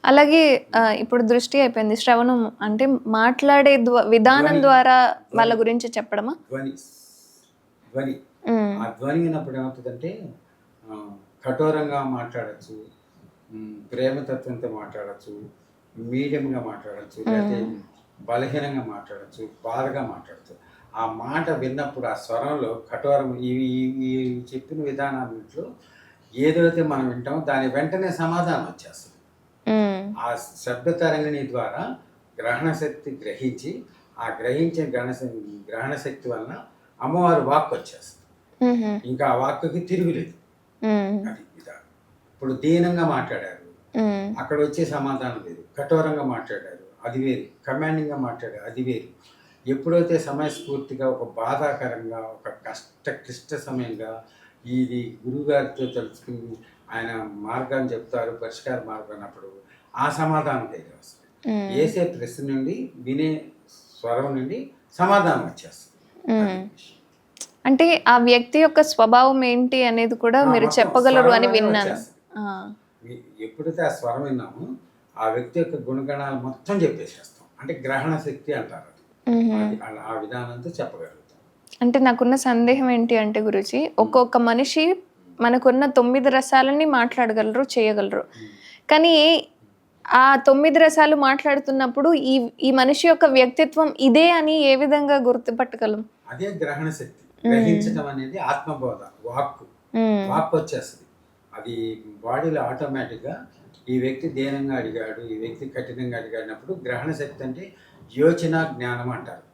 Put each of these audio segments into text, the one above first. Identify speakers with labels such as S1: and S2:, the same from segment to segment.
S1: అలాగే ఇప్పుడు దృష్టి అయిపోయింది. శ్రవణం అంటే మాట్లాడే విధానం
S2: ధ్వని
S1: ద్వారా వాళ్ళ
S2: ధ్వని
S1: గురించి చెప్పడమా?
S2: ధ్వని ధ్వని
S1: హ్మ్.
S2: ఆ ధ్వని విన్నప్పుడు ఏమవుతుందంటే కఠోరంగా మాట్లాడచ్చు, ప్రేమతత్వంతో మాట్లాడచ్చు, మీడియంగా మాట్లాడచ్చు, లేకపోతే
S1: హ్మ్.
S2: బలహీనంగా మాట్లాడచ్చు, బాధగా మాట్లాడచ్చు. ఆ మాట విన్నప్పుడు ఆ స్వరంలో కఠోరం ఇవి ఇవి చెప్పిన విధానాల్లో ఏదైతే మనం వింటామో దాని వెంటనే సమాధానం వచ్చేస్తుంది.
S1: హ్మ్.
S2: ఆ శబ్ద తరంగిణి ద్వారా గ్రహణ శక్తి గ్రహించి ఆ గ్రహించే గ్రహణ శక్తి వలన అమ్మవారి వాక్కు వచ్చేస్తుంది.
S1: హుహు.
S2: ఇంకా ఆ వాక్కుకి తిరుగులేదు.
S1: హ్మ్.
S2: అది విధానం. ఇప్పుడు దీనంగా మాట్లాడారు,
S1: హ్మ్.
S2: అక్కడ వచ్చే సమాధానం లేదు. కఠోరంగా మాట్లాడారు, అది వేరు. కమాండింగ్గా మాట్లాడారు, అది వేరు. ఎప్పుడైతే సమయస్ఫూర్తిగా ఒక బాధాకరంగా ఒక క్లిష్ట సమయంగా ఇది గురువుగారితో తెలుసుకుని ఆయన మార్గాన్ని చెప్తారు, పరిష్కార మార్గం అన్నప్పుడు ఆ సమాధానం దగ్గర వస్తుంది.
S1: హ్మ్.
S2: వేసే ప్రశ్న నుండి వినే స్వరం నుండి సమాధానం వచ్చేస్తుంది. అది
S1: హ్మ్.
S2: విషయం.
S1: అంటే ఆ వ్యక్తి యొక్క స్వభావం ఏంటి అనేది కూడా మీరు
S2: మొత్తం
S1: చెప్పగలరు అని
S2: స్వరంలోనే
S1: విన్నాను.
S2: వచ్చేస్తుంది.
S1: ఆ!
S2: ఎప్పుడైతే ఆ స్వరం విన్నామో ఆ వ్యక్తి యొక్క గుణగణాలు మొత్తం చెప్పేసేస్తాం. అంటే గ్రహణ శక్తి అంటారు అది.
S1: హుహు.
S2: అది అలా ఆ విధానంతో చెప్పగలుగుతాం.
S1: అంటే నాకున్న సందేహం ఏంటి అంటే గురూజీ, ఒక్కొక్క మనిషి మనకున్న 9 రసాలని మాట్లాడగలరు, చేయగలరు. కానీ ఆ 9 రసాలు మాట్లాడుతున్నప్పుడు ఈ ఈ మనిషి యొక్క వ్యక్తిత్వం ఇదే అని ఏ విధంగా గుర్తుపట్టగలం?
S2: అదే గ్రహణ శక్తి. గ్రహించడం అనేది ఆత్మబోధ, వాక్కు.
S1: హ్మ్.
S2: వాక్కు వచ్చేస్తుంది. అది బాడీలో ఆటోమేటిక్‌గా ఈ వ్యక్తి దీనంగా అడిగాడు, ఈ వ్యక్తి కఠినంగా అడిగాడినప్పుడు గ్రహణ శక్తి అంటే యోచన జ్ఞానం అంటారు.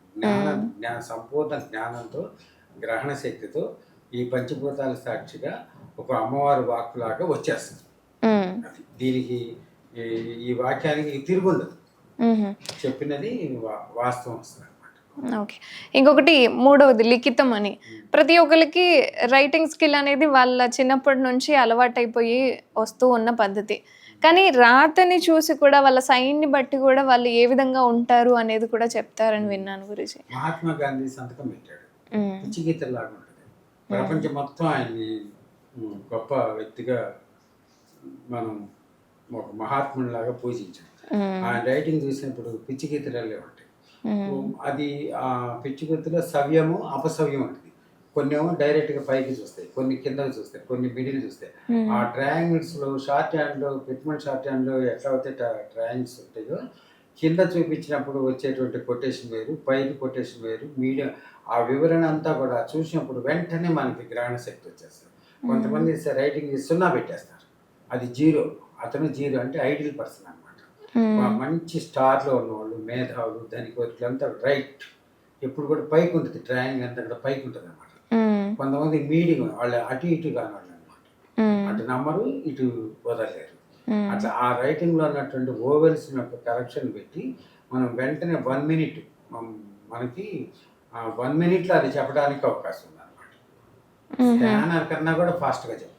S2: సంపూర్ణ జ్ఞానంతో గ్రహణ శక్తితో ఈ పంచభూతాల సాక్షిగా ఒక అమ్మవారి వాక్కులాగా వచ్చేస్తుంది.
S1: హ్మ్.
S2: అది దీనికి ఈ ఈ వాక్యానికి తిరుగుండదు.
S1: హుహు.
S2: చెప్పినది వాస్తవం వస్తుందన్నమాట.
S1: ఓకే. ఇంకొకటి మూడవది లిఖితం అని. ప్రతి ఒక్కళ్ళకి రైటింగ్ స్కిల్ అనేది వాళ్ళ చిన్నప్పటి నుంచి అలవాటైపోయి వస్తూ ఉన్న పద్ధతి. కానీ రాతని చూసి కూడా వాళ్ళ సైన్‌ని బట్టి కూడా వాళ్ళు ఏ విధంగా ఉంటారు అనేది కూడా చెప్తారని విన్నాను గురూజీ.
S2: మహాత్మా గాంధీ సంతకం పెట్టాడు.
S1: హ్మ్.
S2: పిచ్చి గీతల్లాగా ఉంటుంది. ప్రపంచం మొత్తం ఆయన్ని గొప్ప వ్యక్తిగా మనం ఒక మహాత్మునిలాగా పూజించాం. ఆయన రైటింగ్ చూసినప్పుడు పిచ్చి గీతలల్లే ఉంటాయి. అది ఆ పిచ్చి గీతలో సవ్యము, అపసవ్యం ఉంటుంది. కొన్నేమో డైరెక్ట్‌గా పైకి చూస్తాయి, కొన్ని కిందకి చూస్తాయి, కొన్ని మిడిల్ చూస్తాయి. ఆ ట్రయాంగిల్స్‌లో షార్ట్ హ్యాండ్‌లో పిట్‌మన్ షార్ట్ హ్యాండ్‌లో ఎట్లా అయితే ట్రయాంగిల్స్ ఉంటాయో కింద చూపించినప్పుడు వచ్చేటువంటి కొటేషన్ వేరు, పైకి కొటేషన్ వేరు, మీడియం ఆ వివరణ అంతా కూడా చూసినప్పుడు వెంటనే మనకి గ్రహణ శక్తి వచ్చేస్తుంది. కొంతమంది రైటింగ్ 0 పెట్టేస్తారు. అది 0. అతను 0 అంటే ఐడియల్ పర్సన్ అనమాట. మంచి స్టార్‌లో ఉన్నవాళ్ళు, మేధావులు, ధనికులంతా రైట్ ఎప్పుడు కూడా పైకి ఉంటుంది. ట్రయాంగిల్ అంతా కూడా పైకి ఉంటుంది అనమాట. కొంతమంది మీడియం వాళ్ళు అటు ఇటు కానివాళ్ళు అనమాట. అటు నమ్మరు, ఇటు వదలలేరు. అట్లా ఆ రైటింగ్లో ఉన్నటువంటి ఓవెల్స్ యొక్క కరెక్షన్ పెట్టి మనం వెంటనే 1 మినిట్ మనకి 1 మినిట్లో అది చెప్పడానికి అవకాశం ఉందన్నమాట. స్కానర్ కన్నా కూడా ఫాస్ట్గా చెప్తాం.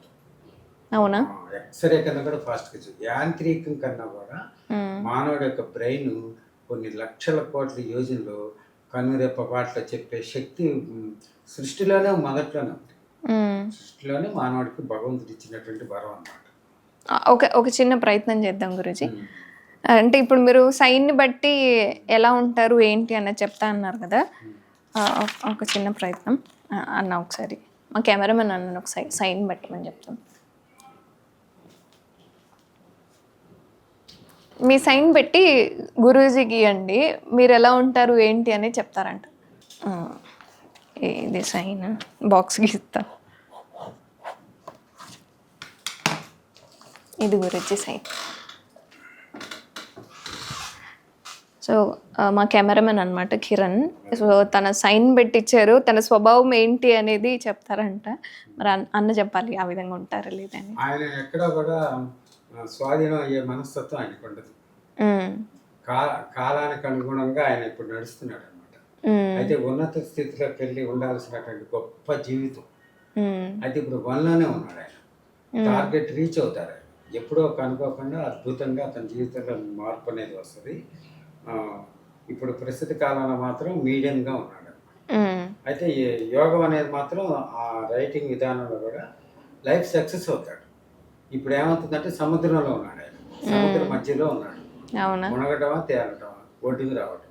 S1: అవునా?
S2: ఎక్స్రే కన్నా కూడా ఫాస్ట్గా చెప్తాం. యాంత్రికం కన్నా కూడా మానవుడి యొక్క బ్రెయిన్ కొన్ని లక్షల కోట్ల యోజనలో కన్నురెప్ప పాటలో చెప్పే శక్తి సృష్టిలోనే మొదట్లోనే ఉంది. సృష్టిలోనే మానవుడికి భగవంతుడు ఇచ్చినటువంటి వరం అన్నమాట.
S1: ఒక చిన్న ప్రయత్నం చేద్దాం గురూజీ. అంటే ఇప్పుడు మీరు సైన్‌ని బట్టి ఎలా ఉంటారు, ఏంటి అన్నది చెప్తా అన్నారు కదా! ఒక చిన్న ప్రయత్నం. అన్న ఒకసారి మా కెమెరామెన్ అన్నని ఒక సైన్ పెట్టమని చెప్తాం. మీ సైన్ పెట్టి గురూజీకి ఇయ్యండి. మీరు ఎలా ఉంటారు, ఏంటి అనేది చెప్తారంట. ఇది సైన్ బాక్స్‌కి ఇస్తా. ఇది గురూజీ సైన్. సో మా కెమెరామెన్ అనమాట కిరణ్. సో తన సైన్ పెట్టిచ్చారు. తన స్వభావం ఏంటి అనేది చెప్తారంట. మరి అన్న చెప్పాలి ఆ విధంగా ఉంటారా లేదని.
S2: ఆయన ఎక్కడ కూడా స్వాధీనం అయ్యే మనస్తత్వం ఆయనకు ఉండదు. కాలానికి అనుగుణంగా ఆయన ఇప్పుడు నడుస్తున్నాడు అనమాట. అయితే ఉన్నత స్థితిలోకి వెళ్ళి ఉండాల్సినటువంటి గొప్ప జీవితం. అయితే ఇప్పుడు 1లోనే ఉన్నాడు ఆయన. టార్గెట్ రీచ్ అవుతారు ఆయన. ఎప్పుడో అనుకోకుండా అద్భుతంగా తన జీవితంలో మార్పు అనేది వస్తుంది. ఇప్పుడు ప్రస్తుత కాలంలో మాత్రం మీడియంగా ఉన్నాడు. అయితే యోగం అనేది మాత్రం ఆ రైటింగ్ విధానంలో కూడా లైఫ్ సక్సెస్ అవుతాడు. ఇప్పుడు ఏమవుతుందంటే సముద్రంలో ఉన్నాడు ఆయన. సముద్రం మధ్యలో ఉన్నాడు.
S1: అవునా?
S2: మునగటమా తేలటమా ఒడ్డుకు రావటం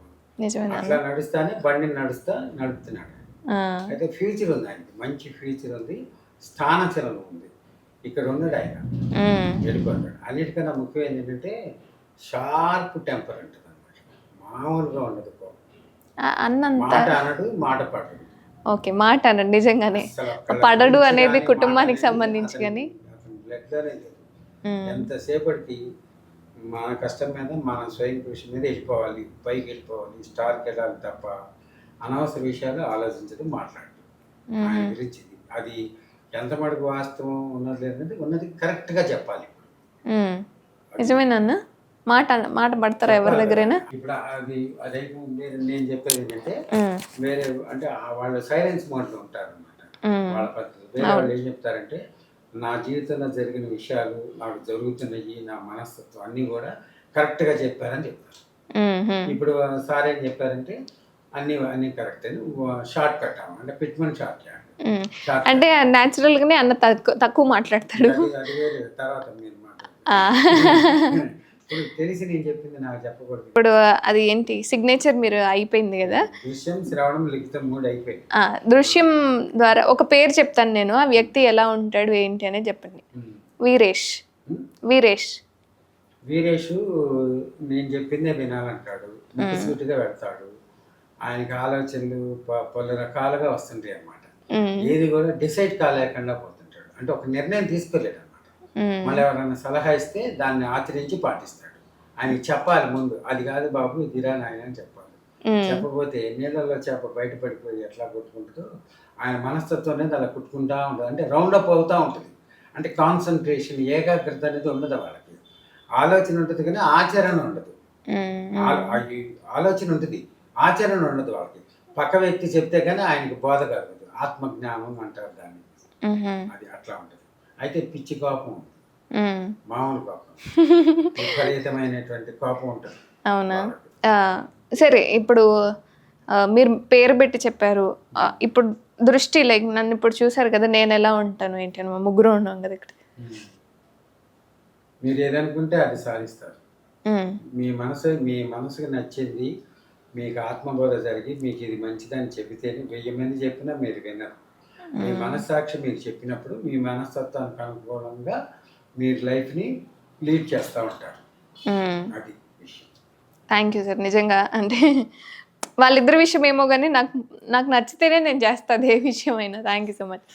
S1: నిజమేనా?
S2: అట్లా నడుస్తానే బండిని నడుపుతున్నాడు. అయితే ఫ్యూచర్ ఉంది ఆయనకి, మంచి ఫ్యూచర్ ఉంది, స్థానచలనం ఉంది. ఇక్కడ ఉన్నాడు ఆయన, వెళ్ళిపోతాడు. అన్నిటికన్నా ముఖ్యం ఏంటంటే షార్ప్ టెంపర్ ఉంటుంది అనమాట, మామూలుగా ఉండదు కోపం.
S1: అన్నంత
S2: మాట అనడు, మాట పడడు.
S1: ఓకే, మాట అనండి నిజంగానే.
S2: అసలు ఒక్కళ్ళ
S1: పడడు
S2: గురించి
S1: అనేది
S2: కానీ,
S1: కుటుంబానికి
S2: మాట అనేది
S1: సంబంధించి కానీ.
S2: అతని బ్లడ్లోనే లేదు. ఎంతసేపటికి మన కష్టం మీద, మన స్వయం కృషి మీద వెళ్ళిపోవాలి, పైకి వెళ్ళిపోవాలి, స్టార్కి వెళ్ళాలి తప్ప అనవసర విషయాలు ఆలోచించడం, మాట్లాడడం. ఆయన గురించి అది ఎంత మటుకు వాస్తవం ఉన్నది లేదనేది ఉన్నది కరెక్ట్గా చెప్పాలి.
S1: నిజమేనా అన్న? మాట మాట పడతారా ఎవరి దగ్గరైనా?
S2: ఇప్పుడు అది అదే నేను చెప్పేది ఏంటంటే, వేరే అంటే వాళ్ళు సైలెన్స్ మోడ్లో ఉంటారు అనమాట, వాళ్ళ పద్ధతి. వేరే వాళ్ళు ఏం చెప్తారంటే, నా జీవితంలో జరిగిన విషయాలు, నాకు జరుగుతున్నవి, నా మనస్తత్వం అన్నీ కూడా కరెక్ట్గా చెప్పారని చెప్తారు. ఇప్పుడు సార్ ఏం చెప్పారంటే అన్నీ కరెక్ట్ అని షార్ట్ పెట్టాము, అంటే పిట్మన్ షార్ట్
S1: అంటే న్యాచురల్ గానే అన్న తక్కువ మాట్లాడతాడు.
S2: అది వేరే, తర్వాత మీరు మాట్లాడారు. ఇప్పుడు తెలిసి నేను చెప్పింది నాకు చెప్పకూడదు.
S1: ఇప్పుడు అది ఏంటి సిగ్నేచర్ మీరు అయిపోయింది కదా,
S2: దృశ్యం, శ్రవణం, లిఖితం 3 అయిపోయింది.
S1: దృశ్యం ద్వారా ఒక పేరు చెప్తాను నేను, ఆ వ్యక్తి ఎలా ఉంటాడు ఏంటి అనేది చెప్పండి. వీరేష్. వీరేష్
S2: వీరేష్ నేను చెప్పిందే వినాలంటాడు, ముక్కుసూటిగా పెడతాడు, ఆయనకి ఆలోచనలు పలు రకాలుగా వస్తుంటాయి అన్నమాట. ఏది కూడా డిసైడ్ కాలేకుండా పోతుంటాడు, అంటే ఒక నిర్ణయం తీసుకోలేడు అనమాట. మళ్ళీ ఎవరైనా సలహా ఇస్తే దాన్ని ఆచరించి పాటిస్తాడు. ఆయనకి చెప్పాలి ముందు, అది కాదు బాబు ఇదిరా నాయన అని చెప్పాలి. చెప్పకపోతే నీళ్ళల్లో చేప బయటపడిపోయి ఎట్లా కొట్టుకుంటుందో ఆయన మనస్తత్వం అనేది అలా కుట్టుకుంటా ఉంటుంది, అంటే రౌండప్ అవుతూ ఉంటుంది. అంటే కాన్సన్ట్రేషన్, ఏకాగ్రత అనేది ఉండదు వాళ్ళకి. ఆలోచన ఉంటుంది కానీ ఆచరణ ఉండదు. ఆలోచన ఉంటుంది, ఆచరణ ఉండదు వాళ్ళకి. పక్క వ్యక్తి చెప్తే కానీ ఆయనకి బోధ కలగదు, ఆత్మజ్ఞానం అంటారు దాన్ని. అది అట్లా ఉంటుంది. అయితే పిచ్చి కోపం ఉంటుంది, మామూలు కోపం, విపరీతమైనటువంటి కోపం ఉంటుంది.
S1: అవునా? సరే, ఇప్పుడు మీరు పేరు పెట్టి చెప్పారు. ఇప్పుడు దృష్టి, లైక్ నన్ను ఇప్పుడు చూసారు కదా, నేను ఎలా ఉంటాను ఏంటి అని, మా ముగ్గురు ఉన్నాం కదా ఇక్కడ.
S2: మీరు ఏదనుకుంటే అది సాధిస్తారు. మీ మనసుకి నచ్చింది, మీకు ఆత్మబోధ జరిగి మీకు ఇది మంచిదని చెబితేనే 1000 మంది చెప్పినా మీరు వినరు. మీ మనస్సాక్షి మీకు చెప్పినప్పుడు మీ మనస్తత్వానికి అనుకూలంగా మీరు లైఫ్ని లీడ్ చేస్తూ ఉంటారు. అది విషయం.
S1: Thank you sir. నిజంగా అంటే వాళ్ళిద్దరి విషయం ఏమో కానీ నాకు నచ్చితేనే నేను చేస్తాను, ఏ విషయం అయినా. Thank you so much.